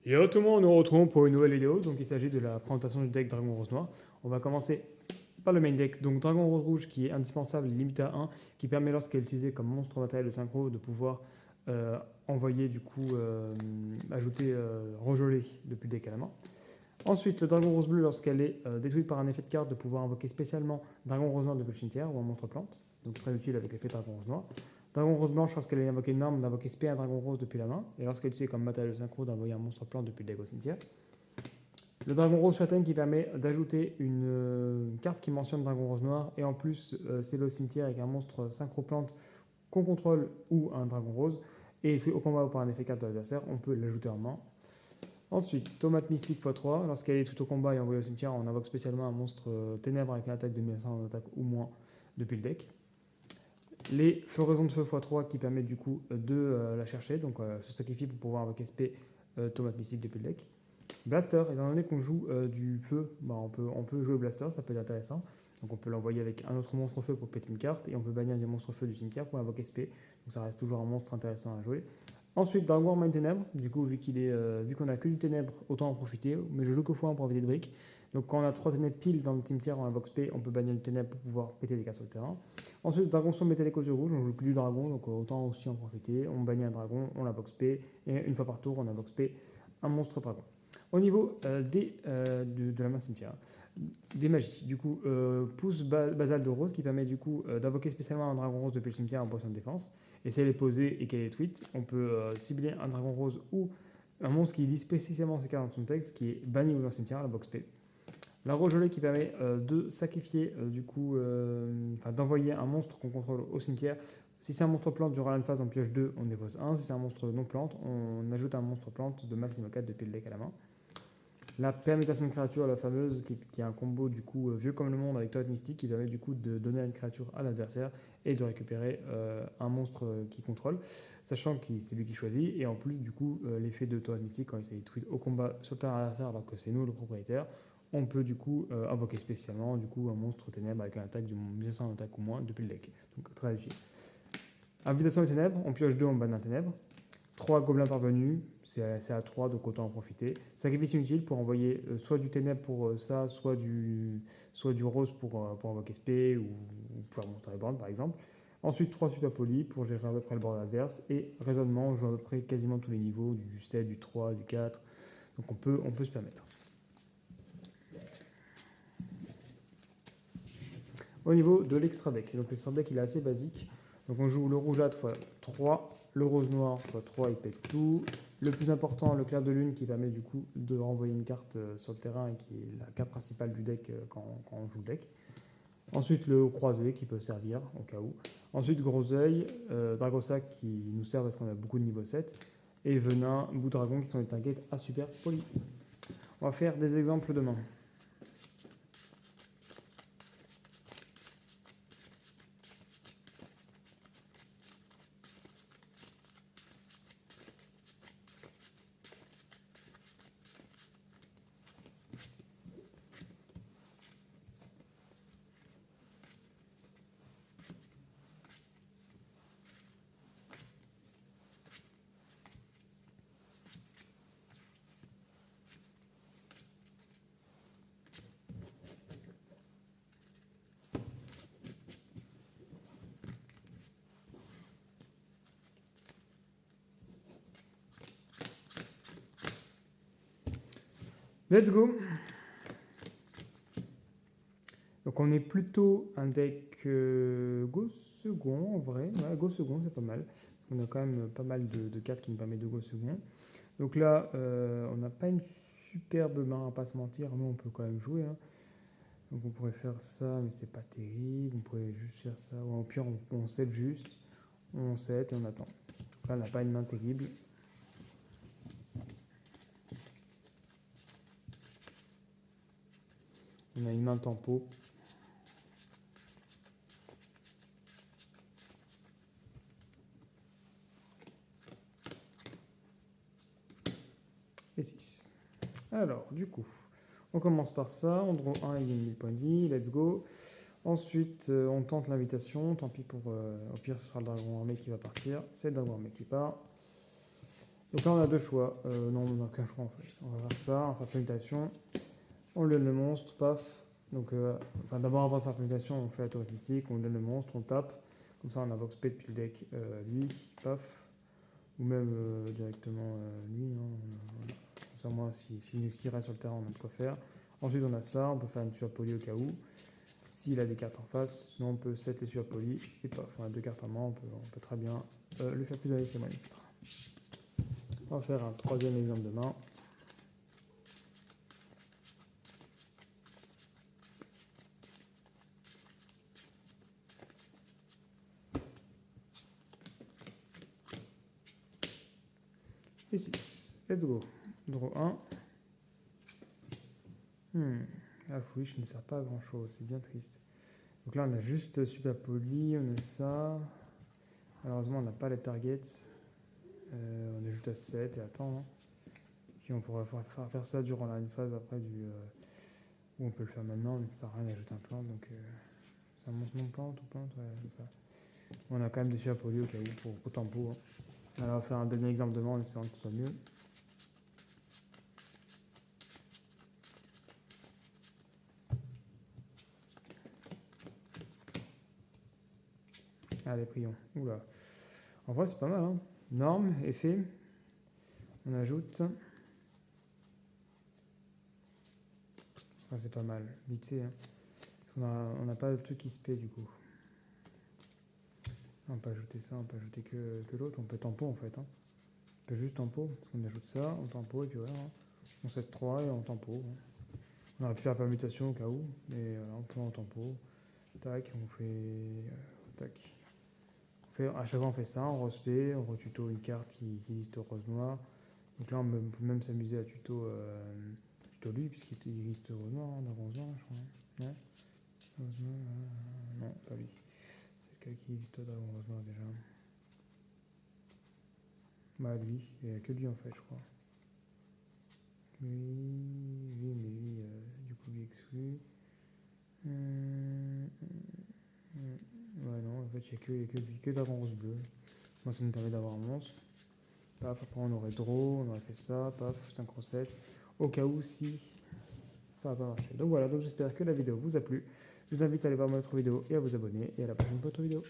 Yo tout le monde, nous nous retrouvons pour une nouvelle vidéo. Donc il s'agit de la présentation du deck Dragon Rose Noir. On va commencer par le main deck. Donc Dragon Rose Rouge qui est indispensable, limité à 1, qui permet lorsqu'elle est utilisée comme monstre matériel de synchro de pouvoir euh, envoyer du coup, ajouter regelé depuis le deck à la main. Ensuite, le Dragon Rose Bleu lorsqu'elle est détruite par un effet de carte de pouvoir invoquer spécialement Dragon Rose Noir depuis le cimetière ou un monstre plante. Donc très utile avec l'effet Dragon Rose Noir. Dragon Rose Blanche lorsqu'elle est invoquée une arme d'invoquer spé un Dragon Rose depuis la main. Et lorsqu'elle est utilisée comme matériel de synchro d'envoyer un monstre plante depuis le deck au cimetière. Le Dragon Rose Châtaigne qui permet d'ajouter une carte qui mentionne Dragon Rose Noir et en plus c'est le cimetière avec un monstre synchro plante qu'on contrôle ou un Dragon Rose et au combat ou par un effet carte de l'adversaire, on peut l'ajouter en main. Ensuite, Tomate Mystique x3, lorsqu'elle est tout au combat et envoyée au cimetière, on invoque spécialement un monstre ténèbres avec une attaque de 1500 d'attaque ou moins depuis le deck. Les Floraisons de Feu x3 qui permettent du coup de la chercher, donc se sacrifier pour pouvoir invoquer SP Tomate Mystique depuis le deck. Blaster, étant donné qu'on joue du feu, bah on peut jouer Blaster, ça peut être intéressant. Donc on peut l'envoyer avec un autre monstre feu pour péter une carte, et on peut bannir des monstres feu du cimetière pour invoquer SP. Donc ça reste toujours un monstre intéressant à jouer. Ensuite, Dragon Main Ténèbres, du coup, vu qu'on a que du ténèbres, autant en profiter. Mais je joue que fois pour profiter de briques. Donc quand on a 3 ténèbres pile dans le cimetière, on invoque SP, on peut bannir le ténèbre pour pouvoir péter des cartes sur le terrain. Ensuite, Dragon Sombre métallique aux yeux rouges, on joue plus du dragon, donc autant aussi en profiter. On bannit un dragon, on l'invoque SP, et une fois par tour, on invoque SP un monstre dragon. Au niveau de la main cimetière, des magies, du coup, pouce basal de rose qui permet du coup d'invoquer spécialement un dragon rose depuis le cimetière en position de défense. Et si elle est posée et qu'elle est détruite, on peut cibler un dragon rose ou un monstre qui lit spécifiquement ses cartes dans son texte qui est banni ou dans le cimetière, la box P. La rose gelée qui permet de sacrifier, d'envoyer un monstre qu'on contrôle au cimetière. Si c'est un monstre plante durant la phase, on pioche 2, on dépose 1. Si c'est un monstre non plante, on ajoute un monstre plante de maximum 4 depuis le deck à la main. La permutation de créature, la fameuse, qui est un combo du coup vieux comme le monde avec Toad Mystique, qui permet du coup de donner une créature à l'adversaire et de récupérer un monstre qui contrôle, sachant que c'est lui qui choisit. Et en plus, du coup, l'effet de Toad Mystique, quand il s'est détruit au combat sur terrain adversaire, alors que c'est nous le propriétaire, on peut du coup invoquer spécialement du coup un monstre ténèbre avec une attaque de 1500 d'attaque ou moins depuis le deck. Donc très utile. Invitation des ténèbres, on pioche 2, on banne un ténèbre. 3 gobelins parvenus, c'est à 3, donc autant en profiter. Sacrifice inutile pour envoyer soit du ténèbre pour ça, soit du rose pour invoquer SP ou pour faire monter les bornes par exemple. Ensuite, 3 super polis pour gérer à peu près le bord adverse. Et raisonnement, on joue à peu près quasiment tous les niveaux, du 7, du 3, du 4. Donc on peut se permettre. Au niveau de l'extra deck, donc l'extra deck il est assez basique. Donc on joue le rougeâtre x 3, le rose noir x 3, il pète tout. Le plus important, le clair de lune qui permet du coup de renvoyer une carte sur le terrain et qui est la carte principale du deck quand on joue le deck. Ensuite le croisé qui peut servir au cas où. Ensuite gros œil, Dragosac qui nous sert parce qu'on a beaucoup de niveau 7. Et venin, bout dragon qui sont des targets à super poli. On va faire des exemples demain. Let's go. Donc on est plutôt un deck go second en vrai. Ouais, go second c'est pas mal. Parce qu'on a quand même pas mal de cartes qui nous permettent de go second. Donc là on n'a pas une superbe main à pas se mentir, mais on peut quand même jouer. Hein. Donc on pourrait faire ça, mais c'est pas terrible. On pourrait juste faire ça. Ou au pire on set juste. On set et on attend. Là on n'a pas une main terrible. On a une main tempo. Et 6. Alors, du coup, on commence par ça. On draw 1 et gagne 1000 points de vie. Let's go. Ensuite, on tente l'invitation. Tant pis pour. Au pire, ce sera le dragon armé qui va partir. C'est le dragon armé qui part. Donc là, on a deux choix. Non, on n'a qu'un choix en fait. On va faire ça, on va faire permutation. On lui donne le monstre, paf. Donc, d'abord, avant de faire permutation, on fait la tour artistique, on lui donne le monstre, on tape. Comme ça, on invoque spé depuis le deck, lui, paf. Ou même directement lui. Hein, voilà. Comme ça, moi, s'il reste sur le terrain, on a de quoi faire. Ensuite, on a ça, on peut faire une tueur poli au cas où. S'il a des cartes en face, sinon on peut set les tueurs polis. Et paf, on a deux cartes en main, on peut très bien lui faire fusionner ses monstres. On va faire un troisième exemple de main. Et 6. Let's go. Draw 1. La fouille ne sert pas à grand chose, c'est bien triste. Donc là on a juste super poli, on a ça. Malheureusement on n'a pas les targets. On ajoute à 7 et attends. Hein. Puis on pourra faire ça durant une phase après où on peut le faire maintenant, mais ça sert à rien d'ajouter un plan. Donc ça monte non plante ou plante, ouais, c'est ça. On a quand même des super polis au cas où pour tempo. Hein. Alors on va faire un dernier exemple de main en espérant que ce soit mieux. Allez, prions. Oula. En vrai, c'est pas mal. Hein. Norme, effet. On ajoute. Enfin, c'est pas mal. Vite fait. Hein. Parce qu'on n'a pas de truc qui se paie du coup. On peut ajouter ça, on peut ajouter que l'autre. On peut tempo en fait. Hein. On peut juste tempo. Parce qu'on ajoute ça, on tempo et puis voilà. Hein. On set 3 et on tempo. Hein. On aurait pu faire permutation au cas où. Mais voilà, on peut en tempo. Tac, on fait. Tac. À chaque fois on fait ça, on respect, on retuto une carte qui liste rose-noir. Donc là on peut même s'amuser à tuto lui, puisqu'il liste rose-noir, hein, dans rose-noir je crois. Non rose-noir, non, pas lui. C'est quelqu'un qui liste dragon rose-noir déjà. Bah lui, il n'y a que lui en fait je crois. Lui, mais lui, du coup lui exclu. Ouais non, en fait il n'y a que lui, que dragon rose-bleu. Moi ça me permet d'avoir un monstre. Paf, après on aurait draw, on aurait fait ça, paf, 5 7 au cas où si ça va pas marcher. Donc voilà, donc j'espère que la vidéo vous a plu. Je vous invite à aller voir mon autre vidéo et à vous abonner. Et à la prochaine pour une autre vidéo.